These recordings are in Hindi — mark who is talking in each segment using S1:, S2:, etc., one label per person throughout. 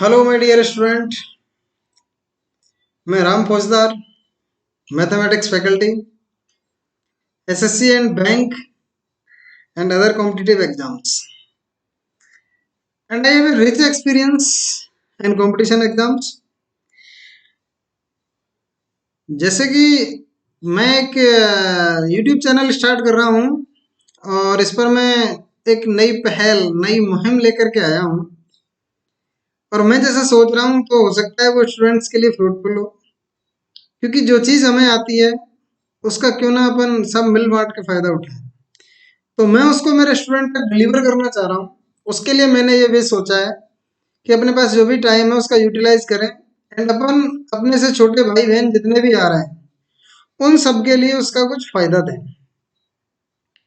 S1: हेलो माय डियर स्टूडेंट, मैं Ram Faujdar, mathematics faculty, SSC and bank and other competitive exams. And I have a rich experience in competition exams. जैसे कि मैं एक यूट्यूब चैनल स्टार्ट कर रहा हूँ और इस पर मैं एक नई पहल, नई मुहिम लेकर के आया हूँ और मैं जैसा सोच रहा हूँ तो हो सकता है वो स्टूडेंट्स के लिए फ्रूटफुल हो, क्योंकि जो चीज़ हमें आती है उसका क्यों ना अपन सब मिल बांट के फायदा उठाएं। तो मैं उसको मेरे स्टूडेंट तक डिलीवर करना चाह रहा हूँ। उसके लिए मैंने ये भी सोचा है कि अपने पास जो भी टाइम है उसका यूटिलाइज करें एंड अपन अपने से छोटे भाई बहन जितने भी आ रहे हैं उन सब के लिए उसका कुछ फायदा दें।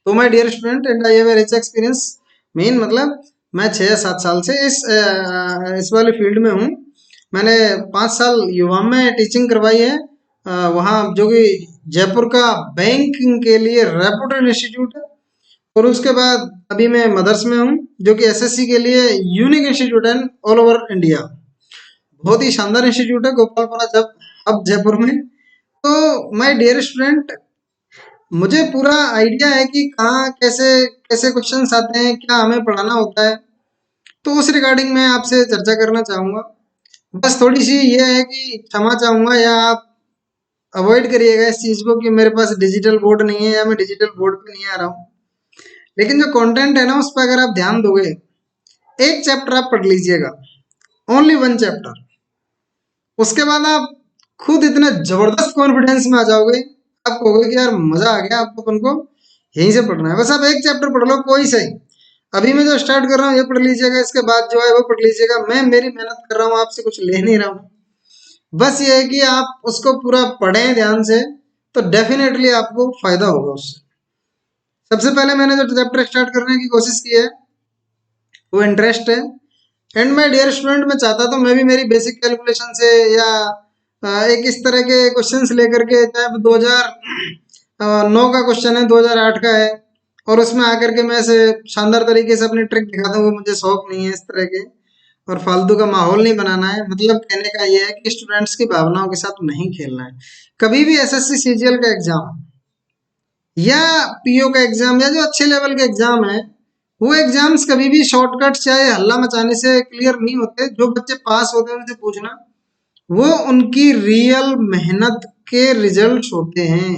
S1: तो my dear student and I have a rich experience. मेन मतलब मैं 6 या 7 साल से इस वाले फील्ड में हूँ। मैंने 5 साल युवा में टीचिंग करवाई है, वहाँ जो कि जयपुर का बैंकिंग के लिए रेपुटेड इंस्टीट्यूट है। और उसके बाद अभी मैं मदर्स में हूँ जो कि एसएससी के लिए यूनिक इंस्टीट्यूट है ऑल ओवर इंडिया। बहुत ही शानदार इंस्टीट्यूट है गोपालपुरा जब अब जयपुर में। तो माय डियर स्टूडेंट, मुझे पूरा आइडिया है कि कहाँ कैसे कैसे क्वेश्चंस आते हैं, क्या हमें पढ़ाना होता है। तो उस रिगार्डिंग मैं आपसे चर्चा करना चाहूँगा। बस थोड़ी सी ये है कि क्षमा चाहूँगा या आप अवॉइड करिएगा इस चीज़ को कि मेरे पास डिजिटल बोर्ड नहीं है या मैं डिजिटल बोर्ड पे नहीं आ रहा हूँ। लेकिन जो कंटेंट है ना उस पर अगर आप ध्यान दोगे, एक चैप्टर आप पढ़ लीजिएगा, ओनली वन चैप्टर। उसके बाद आप खुद इतने जबरदस्त कॉन्फिडेंस में आ जाओगे, आप कहोगे कि यार मजा आ गया, आपको अपन को यहीं से पढ़ना है। बस आप एक चैप्टर पढ़ लो, कोई सही। अभी मैं जो स्टार्ट कर रहा हूँ ये पढ़ लीजिएगा, इसके बाद जो है वो पढ़ लीजिएगा। मैं मेरी मेहनत कर रहा हूँ, आपसे कुछ ले नहीं रहा हूँ। बस ये है कि आप उसको पूरा पढ़ें ध्यान से, तो डेफिनेटली आपको फायदा होगा उससे। सबसे पहले मैंने जो चैप्टर स्टार्ट करने की कोशिश की है वो इंटरेस्ट है। एंड माय डियर स्टूडेंट, मैं चाहता तो मैं भी मेरी बेसिक कैलकुलेशन से या एक इस तरह के क्वेश्चंस लेकर के, चाहे 2009 का क्वेश्चन है, 2008 का है, और उसमें आकर के मैं ऐसे शानदार तरीके से अपनी ट्रिक दिखा दूँ, वो मुझे शौक नहीं है इस तरह के। और फालतू का माहौल नहीं बनाना है। मतलब कहने का ये है कि स्टूडेंट्स की भावनाओं के साथ नहीं खेलना है। कभी भी एसएससी सीजीएल का एग्जाम या पीओ का एग्जाम या जो अच्छे लेवल के एग्जाम है, वो एग्जाम्स कभी भी शॉर्टकट चाहे हल्ला मचाने से क्लियर नहीं होते। जो बच्चे पास होते हैं उनसे पूछना, वो उनकी रियल मेहनत के रिजल्ट्स होते हैं।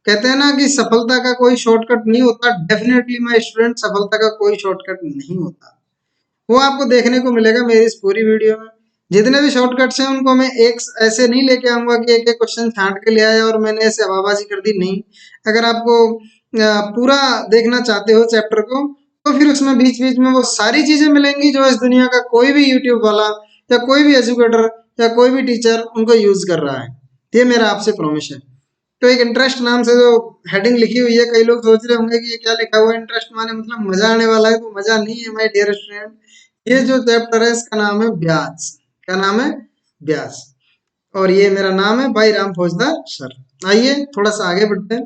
S1: कहते हैं ना कि सफलता का कोई शॉर्टकट नहीं होता। डेफिनेटली माय स्टूडेंट, सफलता का कोई शॉर्टकट नहीं होता। वो आपको देखने को मिलेगा मेरी इस पूरी वीडियो में। जितने भी शॉर्टकट्स हैं उनको मैं एक ऐसे नहीं लेके आऊंगा कि एक एक क्वेश्चन छांट के ले आया और मैंने ऐसे हवाबाजी कर दी, नहीं। अगर आपको पूरा देखना चाहते हो चैप्टर को, तो फिर उसमें बीच बीच में वो सारी चीजें मिलेंगी जो इस दुनिया का कोई भी यूट्यूब वाला या कोई भी एजुकेटर या कोई भी टीचर उनको यूज कर रहा है। ये मेरा आपसे प्रॉमिस है। तो एक इंटरेस्ट नाम से जो हेडिंग लिखी हुई है, कई लोग सोच रहे होंगे कि ये क्या लिखा हुआ है, इंटरेस्ट माने मतलब मजा आने वाला है। तो मजा नहीं है माय डियर स्टूडेंट। ये जो चैप्टर है इसका नाम है ब्याज। क्या नाम है? ब्याज। और ये मेरा नाम है भाई राम फौजदार सर। आइए थोड़ा सा आगे बढ़ते हैं।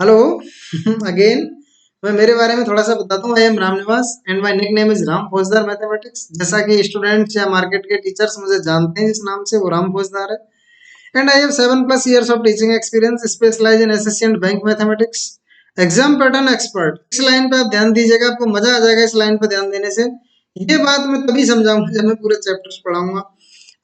S1: Hello again. मैं मेरे बारे में थोड़ा सा बताता हूँ। आई am Ram Niwas and my nickname is Ram Faujdar mathematics. जैसा कि स्टूडेंट्स या मार्केट के टीचर्स मुझे जानते हैं जिस नाम से, वो राम फौजदार है। And I have 7+ years of teaching experience, specialized in SSC and bank mathematics. Exam pattern expert. इस लाइन पे आप ध्यान दीजिएगा, आपको मजा आ जाएगा इस लाइन पे ध्यान देने से। ये बात मैं तभी समझाऊंगा जब मैं पूरे चैप्टर्स पढ़ाऊंगा।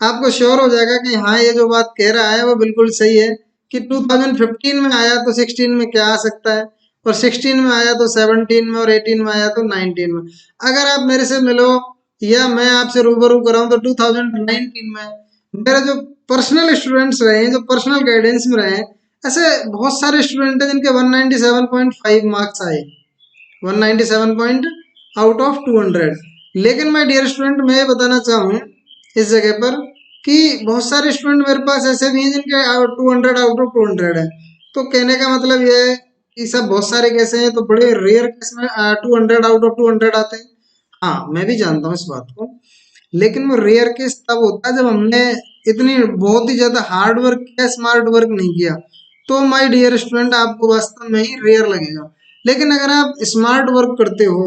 S1: आपको श्योर हो जाएगा कि हाँ ये जो बात कह रहा है वो बिल्कुल सही है कि 2015 में आया तो 16 में क्या आ सकता है, और 16 में आया तो 17 में, और 18 में आया तो 19 में। अगर आप मेरे से मिलो या मैं आपसे रूबरू कराऊं तो 2019 में मेरे जो पर्सनल स्टूडेंट्स रहे हैं, जो पर्सनल गाइडेंस में रहे हैं, ऐसे बहुत सारे स्टूडेंट हैं जिनके 197.5 मार्क्स आए। 197 पॉइंट आउट ऑफ 200। लेकिन माय डियर स्टूडेंट, मैं ये बताना चाहूँ इस जगह पर कि बहुत सारे स्टूडेंट मेरे पास ऐसे भी हैं जिनके 200 आउट ऑफ 200 है। तो कहने का मतलब ये है कि सब बहुत सारे कैसे हैं, तो बड़े रेयर केस में 200 आउट ऑफ 200 आते हैं। हाँ मैं भी जानता हूँ इस बात को, लेकिन वो रेयर केस तब होता है जब हमने इतनी बहुत ही ज्यादा हार्ड वर्क या स्मार्ट वर्क नहीं किया। तो माय डियर स्टूडेंट, आपको वास्तव में ही रेयर लगेगा। लेकिन अगर आप स्मार्ट वर्क करते हो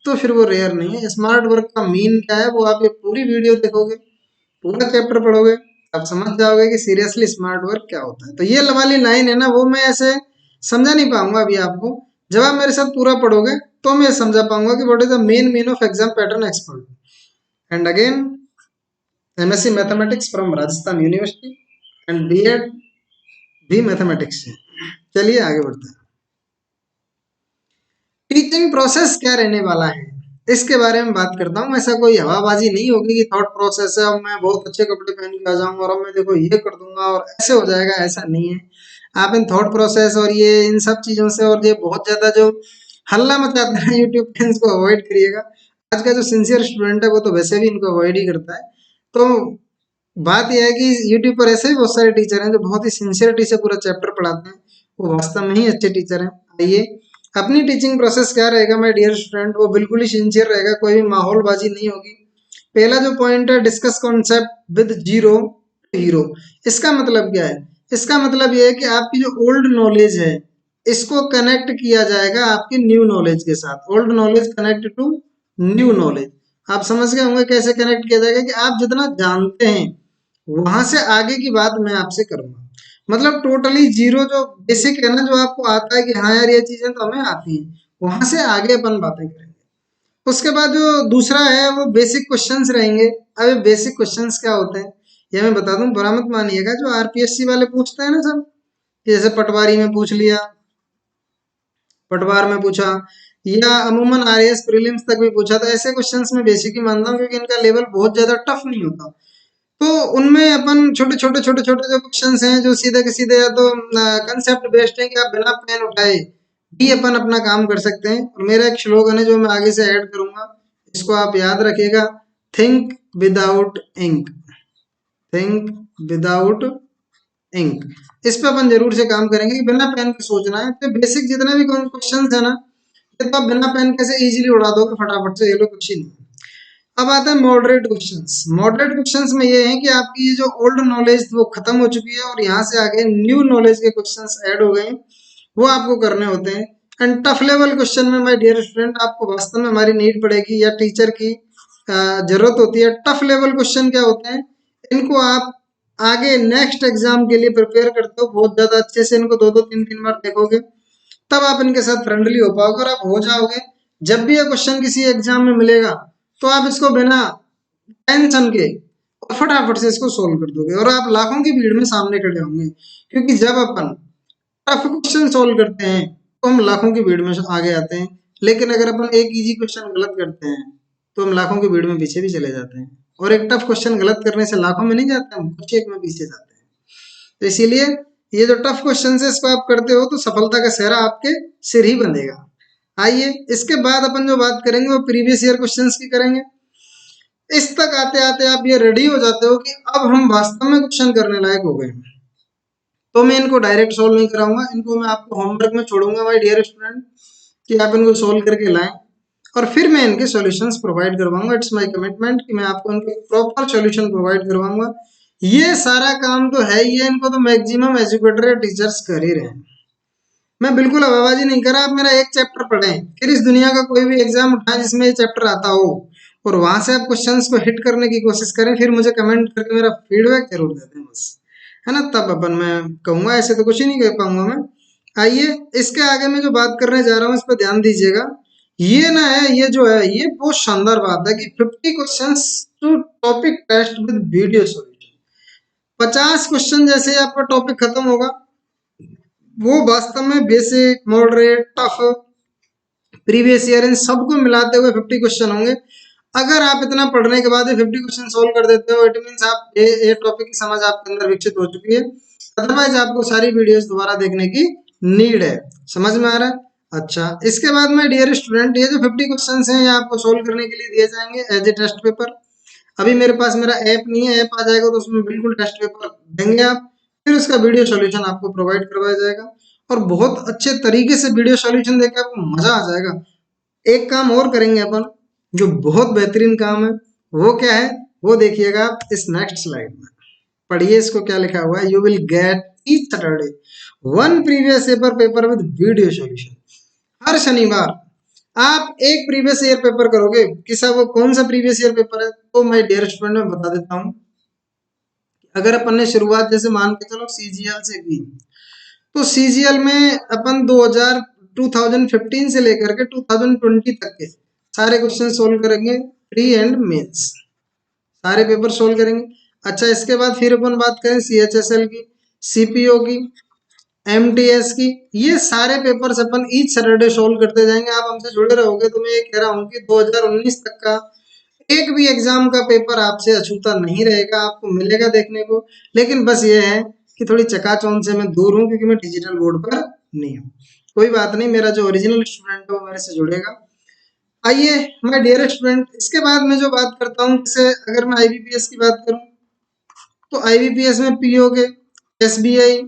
S1: तो फिर वो रेयर नहीं है। स्मार्ट वर्क का मीन क्या है, वो आप ये पूरी वीडियो देखोगे, पूरा चैप्टर पढ़ोगे, आप समझ जाओगे कि सीरियसली स्मार्ट वर्क क्या होता है। तो ये वाली लाइन है ना, वो मैं ऐसे समझा नहीं पाऊंगा अभी आपको। जब आप मेरे साथ पूरा पढ़ोगे तो मैं समझा पाऊंगा कि what is the main mean of exam pattern expert. And again, MSc mathematics from Rajasthan university and BEd भी मैथमेटिक्स से। चलिए आगे बढ़ते हैं। टीचिंग प्रोसेस क्या रहने वाला है, इसके बारे में बात करता हूँ। ऐसा कोई हवाबाजी नहीं होगी कि थॉट प्रोसेस है अब मैं बहुत अच्छे कपड़े पहन के आ जाऊंगा और अब मैं देखो ये कर दूंगा और ऐसे हो जाएगा, ऐसा नहीं है। आप इन थॉट प्रोसेस और ये इन सब चीजों से और ये बहुत ज्यादा जो हल्ला मचाते हैं यूट्यूब पे, इसको अवॉइड करिएगा। आज का जो सिंसियर स्टूडेंट है वो तो वैसे भी इनको अवॉइड ही करता है। तो बात यह है कि यूट्यूब पर ऐसे भी बहुत सारे टीचर हैं जो बहुत ही सिंसियरिटी से पूरा चैप्टर पढ़ाते हैं, वो वास्तव में ही अच्छे टीचर हैं। आइए, अपनी टीचिंग प्रोसेस क्या रहेगा माय डियर स्टूडेंट, वो बिल्कुल ही सिंसियर रहेगा, कोई भी माहौलबाजी नहीं होगी। पहला जो पॉइंट है, discuss concept with zero hero. इसका मतलब क्या है, इसका मतलब यह है कि आपकी जो ओल्ड नॉलेज है इसको कनेक्ट किया जाएगा आपकी न्यू नॉलेज के साथ। Old knowledge connect to new knowledge. आप समझ गए होंगे कैसे कनेक्ट किया जाएगा, कि आप जितना जानते हैं वहां से आगे की बात मैं आपसे करूंगा। मतलब टोटली जीरो, जो बेसिक है ना, जो आपको आता है कि हाँ यार ये चीजें तो हमें आती हैं, वहां से आगे अपन बातें करेंगे। उसके बाद जो दूसरा है वो बेसिक क्वेश्चंस रहेंगे। अब ये बेसिक क्वेश्चंस क्या होते हैं ये मैं बता दूं, बुरा मत मानिएगा। जो आरपीएससी वाले पूछते हैं ना सब, कि जैसे पटवारी में पूछ लिया, पटवार में पूछा, या अमूमन आरएएस प्रीलिम्स तक भी पूछा, तो ऐसे क्वेश्चंस में बेसिक ही मानता हूँ, क्योंकि इनका लेवल बहुत ज्यादा टफ नहीं होता। तो उनमें अपन छोटे छोटे छोटे छोटे जो क्वेश्चंस हैं जो सीधे के सीधे या तो कंसेप्ट बेस्ड है, कि आप बिना पेन उठाए भी अपन अपना काम कर सकते हैं। और मेरा एक स्लोगन है जो मैं आगे से ऐड करूंगा, इसको आप याद रखिएगा, think without ink. Think without ink, इस पे अपन जरूर से काम करेंगे कि बिना पेन के सोचना है। तो बेसिक जितने भी क्वेश्चन है ना, ये तो आप बिना पेन कैसे इजीली उड़ा दोगे फटाफट से, ये लोग कुछ ही नहीं। अब आता है मॉडरेट क्वेश्चंस। मॉडरेट क्वेश्चंस में ये है कि आपकी ये जो ओल्ड नॉलेज वो खत्म हो चुकी है और यहाँ से आगे न्यू नॉलेज के क्वेश्चंस ऐड हो गए हैं, वो आपको करने होते हैं। एंड टफ लेवल क्वेश्चन में माय डियर स्टूडेंट आपको वास्तव में हमारी नीड पड़ेगी या टीचर की जरूरत होती है। टफ लेवल क्वेश्चन क्या होते हैं, इनको आप आगे नेक्स्ट एग्जाम के लिए प्रिपेयर करते हो बहुत ज्यादा अच्छे से, इनको दो दो तीन तीन बार देखोगे, तब आप इनके साथ फ्रेंडली हो पाओगे और आप हो जाओगे। जब भी ये क्वेश्चन किसी एग्जाम में मिलेगा तो आप इसको बिना टेंशन के और फटाफट से इसको सोल्व कर दोगे और आप लाखों की भीड़ में सामने खड़े होंगे। क्योंकि जब अपन टफ क्वेश्चन सोल्व करते हैं तो हम लाखों की भीड़ में आगे आते हैं, लेकिन अगर अपन एक इजी क्वेश्चन गलत करते हैं तो हम लाखों की भीड़ में पीछे भी चले जाते हैं। और एक टफ क्वेश्चन गलत करने से लाखों में नहीं जाते, हम कुछ एक में पीछे जाते हैं। तो इसीलिए ये जो टफ क्वेश्चन है इसको आप करते हो तो सफलता का सेहरा आपके सिर ही बंधेगा। आइए, इसके बाद अपन जो बात करेंगे वो प्रीवियस ईयर क्वेश्चंस की करेंगे। इस तक आते आते आप ये रेडी हो जाते हो कि अब हम वास्तव में क्वेश्चन करने लायक हो गए। तो मैं इनको डायरेक्ट सोल्व नहीं कराऊंगा, इनको मैं आपको होमवर्क में छोड़ूंगा माय डियर स्टूडेंट, कि आप इनको सोल्व करके लाएं और फिर मैं इनके सॉल्यूशंस प्रोवाइड करवाऊंगा। इट्स माय कमिटमेंट कि मैं आपको इनके प्रॉपर सॉल्यूशन प्रोवाइड करवाऊंगा। ये सारा काम तो है ही है, इनको तो मैक्सिमम एजुकेटर या टीचर्स कर ही रहे हैं। मैं बिल्कुल हवाबाजी नहीं कर रहा। आप मेरा एक चैप्टर पढ़ें, फिर इस दुनिया का कोई भी एग्जाम उठाएं जिसमें ये चैप्टर आता हो और वहां से आप क्वेश्चंस को हिट करने की कोशिश करें, फिर मुझे कमेंट करके मेरा फीडबैक जरूर दे दें बस, है ना, तब अपन मैं कहूंगा, ऐसे तो कुछ ही नहीं कह पाऊंगा मैं। आइए, इसके आगे मैं जो बात करने जा रहा हूँ इस पर ध्यान दीजिएगा। ये ना है, ये जो है ये बहुत शानदार बात है कि 50 questions to topic test with video solution. 50 question जैसे आपका टॉपिक खत्म होगा, वो वास्तव में basic, moderate, tough, previous year इन सबको मिलाते हुए 50 क्वेश्चन होंगे। अगर आप इतना पढ़ने के बाद ही 50 क्वेश्चन सोल्व कर देते हो, इट मीन्स आप ये टॉपिक की समझ आपके अंदर विकसित हो चुकी है। अदरवाइज आपको सारी वीडियोस दोबारा देखने की नीड है। समझ में आ रहा है? अच्छा, इसके बाद में डियर स्टूडेंट, ये जो 50 क्वेश्चंस हैं ये आपको सोल्व करने के लिए दिए जाएंगे एज ए टेस्ट पेपर। अभी मेरे पास मेरा ऐप नहीं है, ऐप आ जाएगा तो उसमें बिल्कुल टेस्ट पेपर देंगे आप, फिर उसका वीडियो सॉल्यूशन आपको प्रोवाइड करवाया जाएगा और बहुत अच्छे तरीके से वीडियो सॉल्यूशन देकर आपको मजा आ जाएगा। एक काम और करेंगे अपन, जो बहुत बेहतरीन काम है, वो क्या है वो देखिएगा आप इस नेक्स्ट स्लाइड में। पढ़िए इसको, क्या लिखा हुआ है, you will get each Saturday one previous paper with video solution. हर शनिवार आप एक प्रीवियस ईयर पेपर करोगे कि साहब वो कौन सा प्रीवियस ईयर पेपर है, तो माय डियर स्टूडेंट मैं बता देता हूँ। अगर अपन ने शुरुआत जैसे मान के चलो सीजीएल से की, तो सीजीएल में अपन 2015 से लेकर के 2020 तक के सारे क्वेश्चन सोल्व करेंगे, प्री एंड मेंस सारे पेपर सोल्व करेंगे। अच्छा, इसके बाद फिर अपन बात करें सीएचएसएल की, सीपीओ की, एमटीएस की, ये सारे पेपर्स अपन ईच सैटरडे सोल्व करते जाएंगे। आप हमसे जुड़े रहोगे तो मैं ये कह रहा हूँ कि 2019 तक का एक भी एग्जाम का पेपर आपसे अछूता नहीं रहेगा, आपको मिलेगा देखने को। लेकिन बस ये है कि थोड़ी चकाचौंध से मैं दूर हूँ क्योंकि मैं डिजिटल बोर्ड पर नहीं हूँ। कोई बात नहीं, मेरा जो ओरिजिनल स्टूडेंट है वो मेरे से जुड़ेगा। आइए माय डियर स्टूडेंट, इसके बाद मैं जो बात करता हूँ, जैसे अगर मैं आईबीपीएस की बात करूँ, तो आईबीपीएस में पीओ के, एसबीआई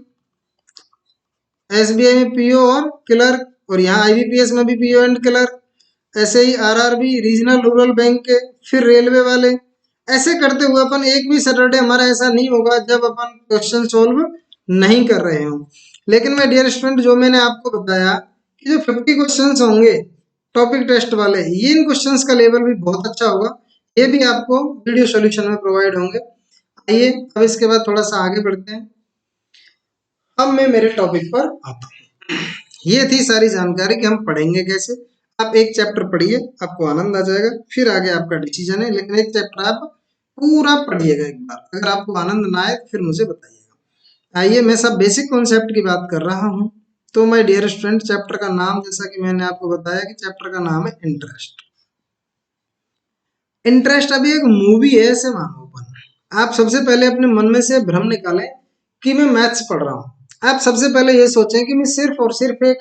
S1: एसबीआई में पीओ और क्लर्क, और यहाँ आईबीपीएस में भी पीओ एंड क्लर्क। ऐसे ही आरआरबी, रीजनल रूरल बैंक के, फिर रेलवे वाले। ऐसे करते हुए अपन एक भी सैटरडे हमारा ऐसा नहीं होगा जब अपन क्वेश्चन सोल्व नहीं कर रहे हो। लेकिन मैं डियर स्टूडेंट, जो मैंने आपको बताया कि जो 50 क्वेश्चंस होंगे टॉपिक टेस्ट वाले, ये इन क्वेश्चंस का लेवल भी बहुत अच्छा होगा। ये भी आपको वीडियो सॉल्यूशन में प्रोवाइड होंगे। आइए अब इसके बाद थोड़ा सा आगे बढ़ते हैं। अब मैं मेरे टॉपिक पर आता हूँ। ये थी सारी जानकारी कि हम पढ़ेंगे कैसे। आप एक चैप्टर पढ़िए, आपको आनंद आ जाएगा, फिर आगे आपका डिसीजन है। लेकिन एक चैप्टर आप पूरा पढ़िएगा एक बार, अगर आपको आनंद ना आए फिर मुझे बताइएगा। आइए, मैं सब बेसिक कॉन्सेप्ट की बात कर रहा हूँ। तो माय डियर स्टूडेंट, चैप्टर का नाम, जैसा कि मैंने आपको बताया कि चैप्टर का नाम है इंटरेस्ट। इंटरेस्ट अभी एक मूवी है ऐसे मानो अपन। आप सबसे पहले अपने मन में से भ्रम निकालें कि मैं मैथ्स पढ़ रहा हूँ। आप सबसे पहले ये सोचें कि मैं सिर्फ और सिर्फ एक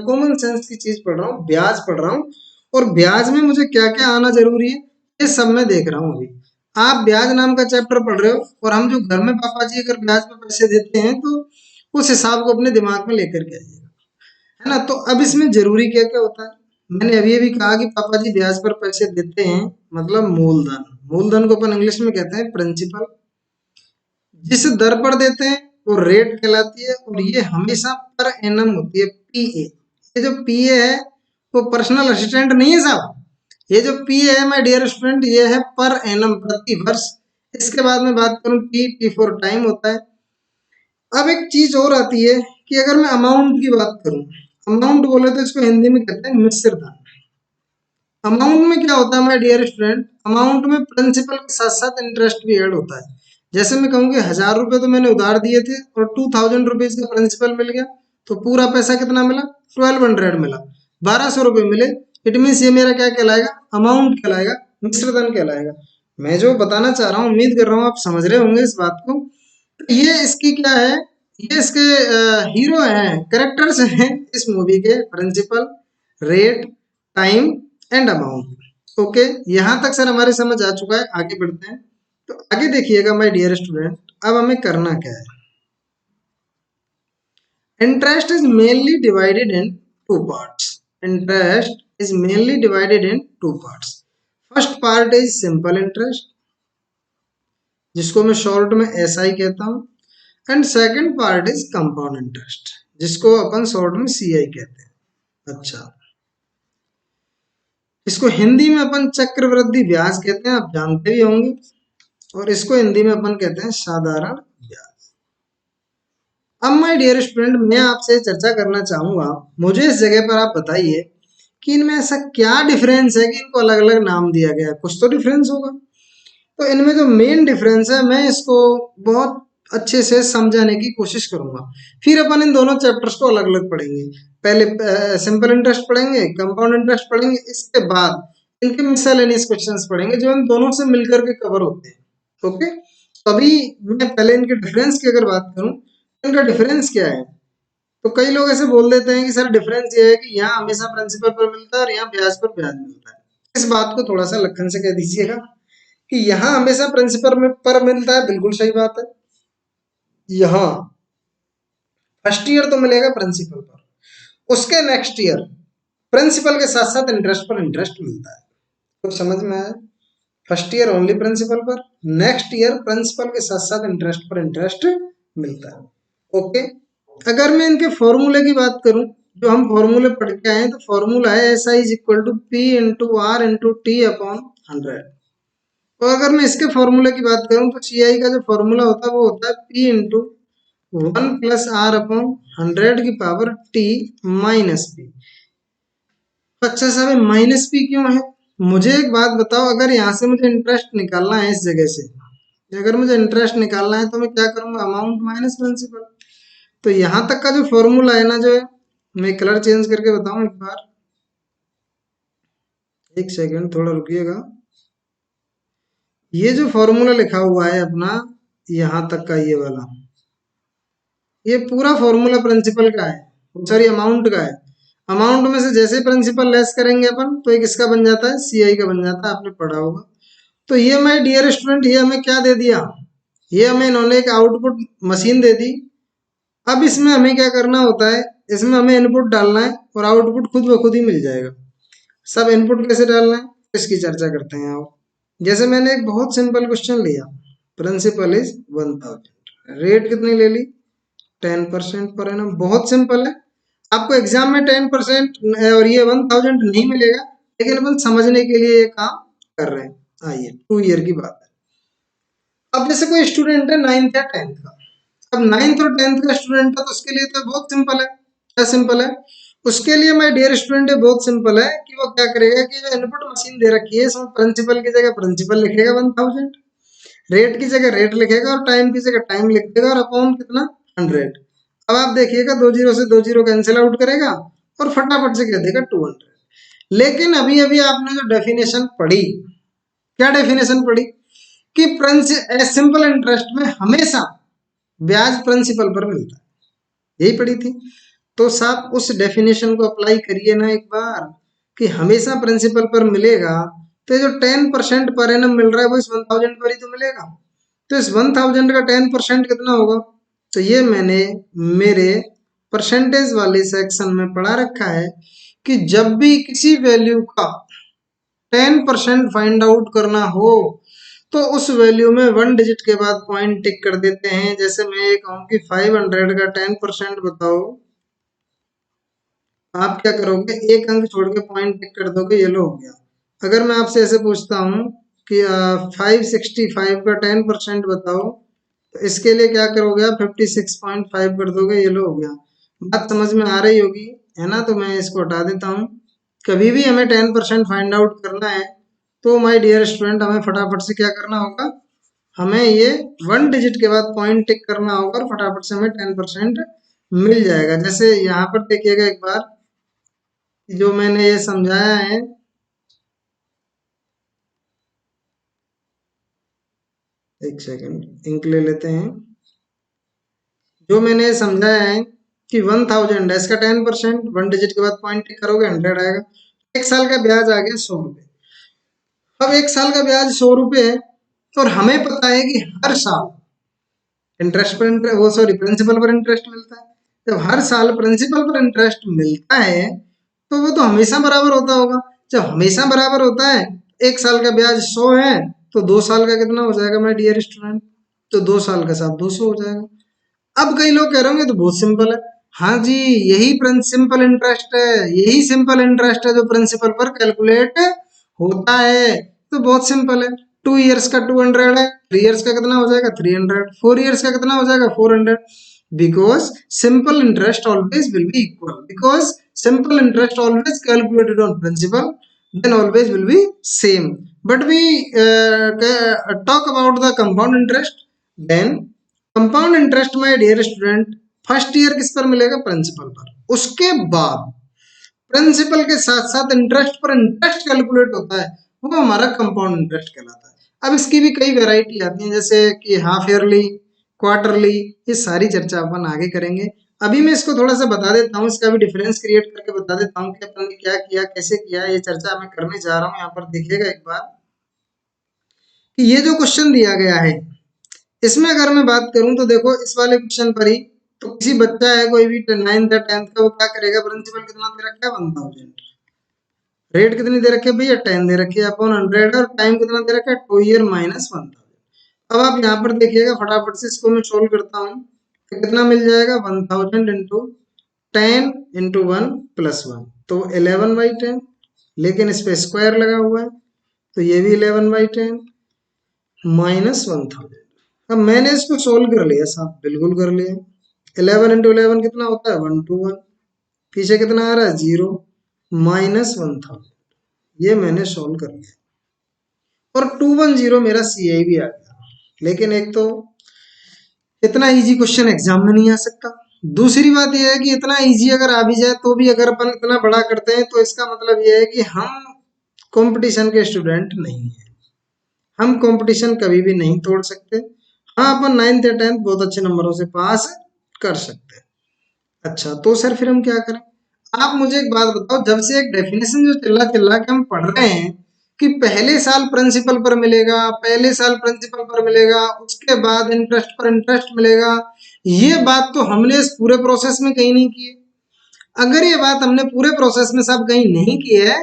S1: कॉमन सेंस की चीज पढ़ रहा हूँ, ब्याज पढ़ रहा हूँ, और ब्याज में मुझे क्या क्या आना जरूरी है ये सब मैं देख रहा हूँ अभी। आप ब्याज नाम का चैप्टर पढ़ रहे हो, और हम जो घर में पापा जी अगर ब्याज पे पैसे देते हैं तो उस हिसाब को अपने दिमाग में लेकर के आइएगा, है ना। तो अब इसमें जरूरी क्या क्या होता है, मैंने अभी अभी कहा कि पापा जी ब्याज पर पैसे देते हैं, मतलब मूलधन। मूलधन को अपन इंग्लिश में कहते हैं प्रिंसिपल। जिस दर पर देते हैं वो रेट कहलाती है, और ये हमेशा पर एनम होती है, पीए। ये जो पीए है वो पर्सनल असिस्टेंट नहीं है साहब। ये जो पीए है माय डियर स्टूडेंट, ये है पर एनम, प्रति वर्ष। इसके बाद में बात करूं, टी फॉर टाइम होता है। अब एक चीज और आती है कि अगर मैं अमाउंट की बात करूं, अमाउंट बोले तो इसको हिंदी में कहते हैं मिश्र धन। अमाउंट में क्या होता है माय डियर स्टूडेंट, अमाउंट में प्रिंसिपल के साथ साथ इंटरेस्ट भी ऐड होता है। जैसे मैं कहूँ कि 1000 रुपए तो मैंने उधार दिए थे और 2000 रुपीज का प्रिंसिपल मिल गया, तो पूरा पैसा कितना मिला, 1200 मिला, 1200 रुपये मिले। इट मीन्स ये मेरा क्या कहलाएगा, अमाउंट कहलाएगा, मिश्रधन कहलाएगा। मैं जो बताना चाह रहा हूँ, उम्मीद कर रहा हूँ आप समझ रहे होंगे इस बात को। ये इसकी क्या है, ये इसके हीरो हैं, कैरेक्टर्स हैं इस मूवी के, principal, rate, time and amount. Okay, यहाँ तक सर हमारी समझ आ चुका है। आगे बढ़ते हैं। तो आगे देखिएगा माय डियर स्टूडेंट, अब हमें करना क्या है। Interest is mainly divided in two parts. Interest is mainly divided in two parts. First part is simple interest, जिसको मैं शॉर्ट में एसआई कहता हूँ। And second part is compound interest, जिसको अपन शॉर्ट में सीआई कहते हैं। अच्छा, इसको हिंदी में अपन चक्रवृद्धि ब्याज कहते हैं, आप जानते भी होंगे। और इसको हिंदी में अपन कहते हैं साधारण ब्याज। अब माय डियर स्टूडेंट, मैं आपसे चर्चा करना चाहूंगा, मुझे इस जगह पर आप बताइए कि इनमें ऐसा क्या डिफरेंस है कि इनको अलग अलग नाम दिया गया है। कुछ तो डिफरेंस होगा। तो इनमें जो मेन डिफरेंस है, मैं इसको बहुत अच्छे से समझाने की कोशिश करूंगा। फिर अपन इन दोनों चैप्टर्स को अलग अलग पढ़ेंगे। पहले सिंपल इंटरेस्ट पढ़ेंगे, कंपाउंड इंटरेस्ट पढ़ेंगे, इसके बाद इनके मिसलेनियस क्वेश्चंस पढ़ेंगे जो इन दोनों से मिलकर के कवर होते हैं। ओके, तो अभी मैं पहले इनके डिफरेंस की अगर बात करूं, इनका डिफरेंस क्या है। तो कई लोग ऐसे बोल देते हैं कि सर डिफरेंस ये है कि यहाँ हमेशा प्रिंसिपल पर मिलता है और यहाँ ब्याज पर ब्याज मिलता है। इस बात को थोड़ा सा लखन से कह दीजिएगा कि यहाँ हमेशा प्रिंसिपल में पर मिलता है, बिल्कुल सही बात है। यहाँ फर्स्ट ईयर तो मिलेगा प्रिंसिपल पर, उसके नेक्स्ट ईयर प्रिंसिपल के साथ साथ इंटरेस्ट पर इंटरेस्ट मिलता है। तो समझ में आया, फर्स्ट ईयर ओनली प्रिंसिपल पर, नेक्स्ट ईयर प्रिंसिपल के साथ साथ इंटरेस्ट पर इंटरेस्ट मिलता है। ओके, अगर मैं इनके फॉर्मूले की बात करूं, जो हम फॉर्मूले पढ़ के आए हैं, तो फॉर्मूला है S I is equal to P into R into T upon 100। तो अगर मैं इसके फॉर्मूले की बात करूं तो सी आई का जो फॉर्मूला होता है वो होता है पी इंटू 1 + r/100 की पावर टी माइनस पी। अच्छा साहब, माइनस पी क्यों है? मुझे एक बात बताओ, अगर यहाँ से मुझे इंटरेस्ट निकालना है इस जगह से, अगर मुझे इंटरेस्ट निकालना है तो मैं क्या करूंगा, अमाउंट माइनस प्रिंसिपल। तो यहाँ तक का जो फॉर्मूला है ना, जो है, मैं कलर चेंज करके बताऊं एक बार, एक सेकंड थोड़ा रुकिएगा। ये जो फॉर्मूला लिखा हुआ है अपना, यहाँ तक का ये वाला, ये पूरा फॉर्मूला प्रिंसिपल का है, सॉरी अमाउंट का है। अमाउंट में से जैसे प्रिंसिपल लेस करेंगे अपन, तो एक इसका बन जाता है, सी आई का बन जाता है, आपने पढ़ा होगा। तो ये माय डियर स्टूडेंट, ये हमें क्या दे दिया, ये हमें इन्होंने एक आउटपुट मशीन दे दी। अब इसमें हमें क्या करना होता है, इसमें हमें इनपुट डालना है और आउटपुट खुद ब खुद ही मिल जाएगा। सब इनपुट कैसे डालना है इसकी चर्चा करते हैं आओ। जैसे मैंने एक बहुत सिंपल क्वेश्चन लिया, प्रिंसिपल इज 1000, रेट कितनी ले ली, 10% पर एनम। बहुत सिंपल है। आपको एग्जाम में 10% और ये 1000 नहीं मिलेगा, लेकिन अपन समझने के लिए ये काम कर रहे हैं। आइए 2 ईयर की बात है। अब जैसे कोई स्टूडेंट है 9th या 10th का, अब 9th और 10th का स्टूडेंट है, तो उसके लिए तो बहुत सिंपल है। क्या सिंपल है? उसके लिए माय डियर स्टूडेंट बहुत सिंपल है कि वो क्या करेगा कि जो इनपुट मशीन दे रखी है, इसमें प्रिंसिपल की जगह प्रिंसिपल लिखेगा 1000, रेट की जगह रेट लिखेगा और टाइम की जगह टाइम लिख देगा, और अपॉन कितना, 100। अब आप देखिएगा, 2 जीरो से 2 जीरो कैंसिल आउट करेगा और फटाफट से कह देगा 200। लेकिन अभी अभी आपने जो डेफिनेशन पढ़ी, क्या डेफिनेशन पढ़ी कि सिंपल इंटरेस्ट में हमेशा ब्याज प्रिंसिपल पर मिलता है, यही पढ़ी थी। तो साहब उस डेफिनेशन को अप्लाई करिए ना एक बार, कि हमेशा प्रिंसिपल पर मिलेगा, तो ये जो 10% पर एनम मिल रहा है वो इस 1000 पर ही तो मिलेगा। तो इस 1000 का 10% कितना होगा, तो ये मैंने मेरे परसेंटेज वाले सेक्शन में पढ़ा रखा है कि जब भी किसी वैल्यू का 10% फाइंड आउट करना हो, तो उस वैल्यू में 1 डिजिट के बाद पॉइंट टिक कर देते हैं। जैसे मैं ये कहूँ कि 500 का 10% बताओ, आप क्या करोगे, एक अंक छोड़ के पॉइंट टिक कर दोगे, ये लो हो गया। अगर मैं आपसे ऐसे पूछता हूँ कि 565 का 10% बताओ, तो इसके लिए क्या करोगे आप, 56.5 कर दोगे, ये लो हो गया। बात समझ में आ रही होगी, है ना? तो मैं इसको हटा देता हूँ। कभी भी हमें 10% फाइंड आउट करना है, तो माय डियर स्टूडेंट हमें फटाफट से क्या करना होगा, हमें ये 1 डिजिट के बाद पॉइंट टिक करना होगा और फटाफट से हमें 10% मिल जाएगा। जैसे यहाँ पर देखिएगा एक बार, जो मैंने ये समझाया है, एक सेकंड इंक ले लेते हैं। जो मैंने ये समझाया है कि 1000 है, इसका 10% 1 डिजिट के बाद पॉइंट टिक करोगे 100 आएगा। एक साल का ब्याज आ गया 100 रुपये। अब एक साल का ब्याज 100 रुपये है, और हमें पता है कि हर साल इंटरेस्ट पर वो सॉरी प्रिंसिपल पर इंटरेस्ट मिलता है। जब हर साल प्रिंसिपल पर इंटरेस्ट मिलता है, तो वो तो हमेशा बराबर होता होगा। जब हमेशा बराबर होता है, एक साल का ब्याज 100 है, तो 2 साल का कितना हो जाएगा माय डियर स्टूडेंट, तो 2 साल का साहब 200 हो जाएगा। अब कई लोग कह रहे होंगे तो बहुत सिंपल है। हाँ जी, यही सिंपल इंटरेस्ट है, यही सिंपल इंटरेस्ट है जो प्रिंसिपल पर कैलकुलेट होता है। तो बहुत सिंपल है। 2 ईयर्स का 200 है, 3 ईयर्स का कितना हो जाएगा 300, 4 ईयर्स का कितना हो जाएगा 400। Because simple interest always will be equal, because simple interest always calculated on principal, then always will be same. But we talk about the compound interest. Then compound interest my dear student, first year किस पर मिलेगा, प्रिंसिपल पर। उसके बाद प्रिंसिपल के साथ साथ इंटरेस्ट पर इंटरेस्ट कैलकुलेट होता है, वो हमारा कंपाउंड इंटरेस्ट कहलाता है। अब इसकी भी कई वैरायटी आती हैं, जैसे कि हाफ ईयरली, क्वार्टरली, ये सारी चर्चा अपन आगे करेंगे। अभी मैं इसको थोड़ा सा बता देता हूँ, इसका भी डिफरेंस क्रिएट करके बता देता हूँ कि अपन ने क्या किया, कैसे किया। ये चर्चा मैं करने जा रहा हूँ, यहाँ पर देखिएगा एक बार कि ये जो क्वेश्चन दिया गया है, इसमें अगर मैं बात करूं तो देखो इस वाले क्वेश्चन पर ही, तो किसी बच्चा है कोई भी 9th या 10th का, वो क्या करेगा, प्रिंसिपल कितना दे रखा है 1000, रेट कितनी दे रखी है भैया 10 दे रखी है अपॉन 100, और टाइम कितना दे रखा है 2 ईयर माइनस 1000। अब आप यहाँ पर देखिएगा, फटाफट से इसको मैं सोल्व करता हूँ, तो कितना मिल जाएगा 1000 इंटू 10 इंटू 1 प्लस 1, तो 11/10, लेकिन इस पे स्क्वायर लगा हुआ है तो ये भी 11/10 माइनस 1000। अब मैंने इसको सोल्व कर लिया साहब, बिल्कुल कर लिया। 11 इंटू 11 कितना होता है, 121, पीछे कितना आ रहा है, 0, माइनस 1000। ये मैंने सोल्व कर लिया और 210 मेरा CI भी आ गया। लेकिन एक तो इतना इजी क्वेश्चन एग्जाम में नहीं आ सकता, दूसरी बात यह है कि इतना इजी अगर आ भी जाए तो भी अगर अपन इतना बड़ा करते हैं तो इसका मतलब यह है कि हम कंपटीशन के स्टूडेंट नहीं है, हम कंपटीशन कभी भी नहीं तोड़ सकते। हाँ, अपन 9th या 10th बहुत अच्छे नंबरों से पास कर सकते हैं। अच्छा, तो सर फिर हम क्या करें? आप मुझे एक बात बताओ, जब से एक डेफिनेशन जो चिल्ला चिल्ला के हम पढ़ रहे हैं कि पहले साल प्रिंसिपल पर मिलेगा, पहले साल प्रिंसिपल पर मिलेगा, उसके बाद इंटरेस्ट पर इंटरेस्ट मिलेगा, ये बात तो हमने इस पूरे प्रोसेस में कहीं नहीं की है। अगर ये बात हमने पूरे प्रोसेस में सब कहीं नहीं की है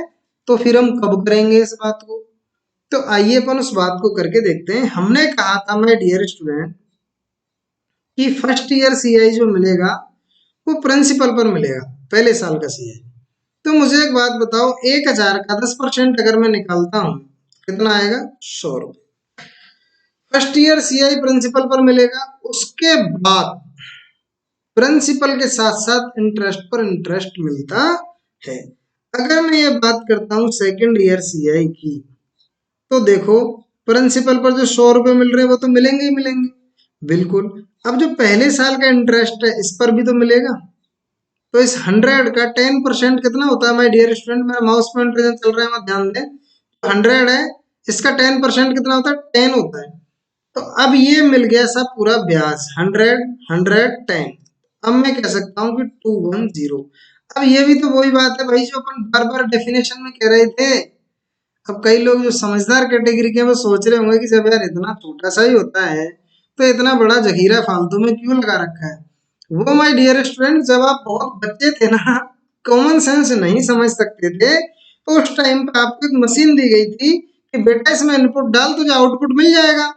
S1: तो फिर हम कब करेंगे इस बात को? तो आइए अपन उस बात को करके देखते हैं। हमने कहा था माय डियर स्टूडेंट कि फर्स्ट ईयर CI जो मिलेगा वो प्रिंसिपल पर मिलेगा, पहले साल का CI। तो मुझे एक बात बताओ, 1000 का 10% अगर मैं निकालता हूं कितना आएगा, 100 रुपये। फर्स्ट ईयर CI प्रिंसिपल पर मिलेगा, उसके बाद प्रिंसिपल के साथ साथ इंटरेस्ट पर इंटरेस्ट मिलता है। अगर मैं ये बात करता हूँ सेकेंड ईयर CI की, तो देखो प्रिंसिपल पर जो 100 रुपये मिल रहे हैं वो तो मिलेंगे ही मिलेंगे, बिल्कुल। अब जो पहले साल का इंटरेस्ट है इस पर भी तो मिलेगा। तो इस 100 का 10% कितना होता है माय डियर स्टूडेंट, मेरा माउस पॉइंटर जो चल रहा है मत ध्यान दें, 100 है, इसका 10% कितना होता है, 10 होता है। तो अब ये मिल गया सब पूरा ब्याज, 100 100 10। अब मैं कह सकता हूँ कि 210। अब ये भी तो वही बात है भाई जो अपन बार बार डेफिनेशन में कह रहे थे। अब कई लोग जो समझदार कैटेगरी के हैं वो सोच रहे होंगे कि जब यार इतना छोटा सा ही होता है तो इतना बड़ा जखीरा फालतू में क्यों लगा रखा है। वो माय डियर स्टूडेंट, जब आप बहुत बच्चे थे ना, कॉमन सेंस नहीं समझ सकते थे, तो उस टाइम पे आपको एक मशीन दी गई थी कि बेटा इसमें इनपुट डाल तुझे आउटपुट मिल जाएगा।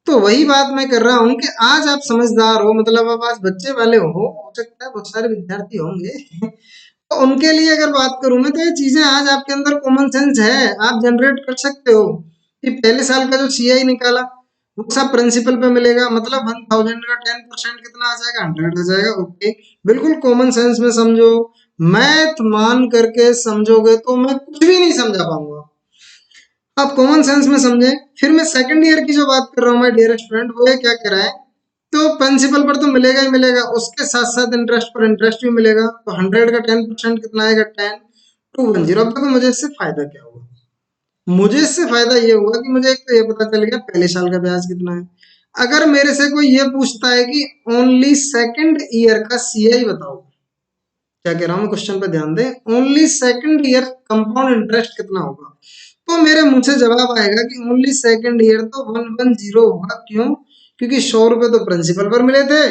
S1: तो वही बात मैं कर रहा हूँ कि आज आप समझदार हो, मतलब आप आज बच्चे वाले हो सकता है बहुत सारे विद्यार्थी होंगे तो उनके लिए अगर बात करूं मैं तो ये चीजें आज आपके अंदर कॉमन सेंस है, आप जनरेट कर सकते हो कि पहले साल का जो CI निकाला वो सब प्रिंसिपल पे मिलेगा, मतलब 1000 का 10% कितना आ जाएगा, 100 आ जाएगा। ओके, बिल्कुल कॉमन सेंस में समझो, मैथ मान करके समझोगे तो मैं कुछ भी नहीं समझा पाऊंगा, आप कॉमन सेंस में समझे। फिर मैं सेकंड ईयर की जो बात कर रहा हूँ माय डियर स्टूडेंट, वो ये क्या कह रहा है, तो प्रिंसिपल पर तो मिलेगा ही मिलेगा, उसके साथ साथ इंटरेस्ट पर इंटरेस्ट भी मिलेगा। तो 100 का 10% कितना आएगा, 10, 210। अब देखो मुझे इससे फायदा क्या हुआ, मुझे इससे फायदा ये हुआ कि मुझे एक तो ये पता चल गया पहले साल का ब्याज कितना है। अगर मेरे से कोई ये पूछता है कि ओनली सेकंड ईयर का CI बताओ, क्या कह रहा हूँ मैं, क्वेश्चन पे ध्यान दें, only second year compound interest कितना होगा, तो मेरे मुंह से जवाब आएगा कि ओनली सेकंड ईयर तो 110 होगा। क्यों? क्योंकि 100 रुपए तो प्रिंसिपल पर मिले थे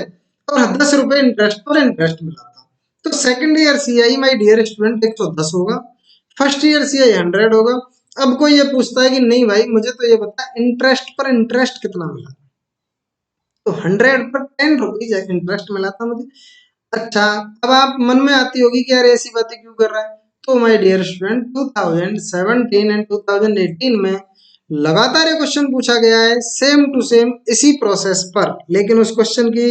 S1: और 10 रुपए इंटरेस्ट पर इंटरेस्ट मिला था। तो second year CI my dear student 110 होगा, फर्स्ट ईयर CI 100 होगा। अब कोई ये पूछता है कि नहीं भाई मुझे तो ये बता इंटरेस्ट पर इंटरेस्ट कितना मिला, तो 100 पर 10 रुपीज इंटरेस्ट मिला था मुझे। अच्छा, अब आप मन में आती होगी कि यार ऐसी बातें क्यों कर रहा है। तो माय डियर स्टूडेंट 2017 एंड 2018 में लगातार ये क्वेश्चन पूछा गया है सेम टू सेम इसी प्रोसेस पर, लेकिन उस क्वेश्चन की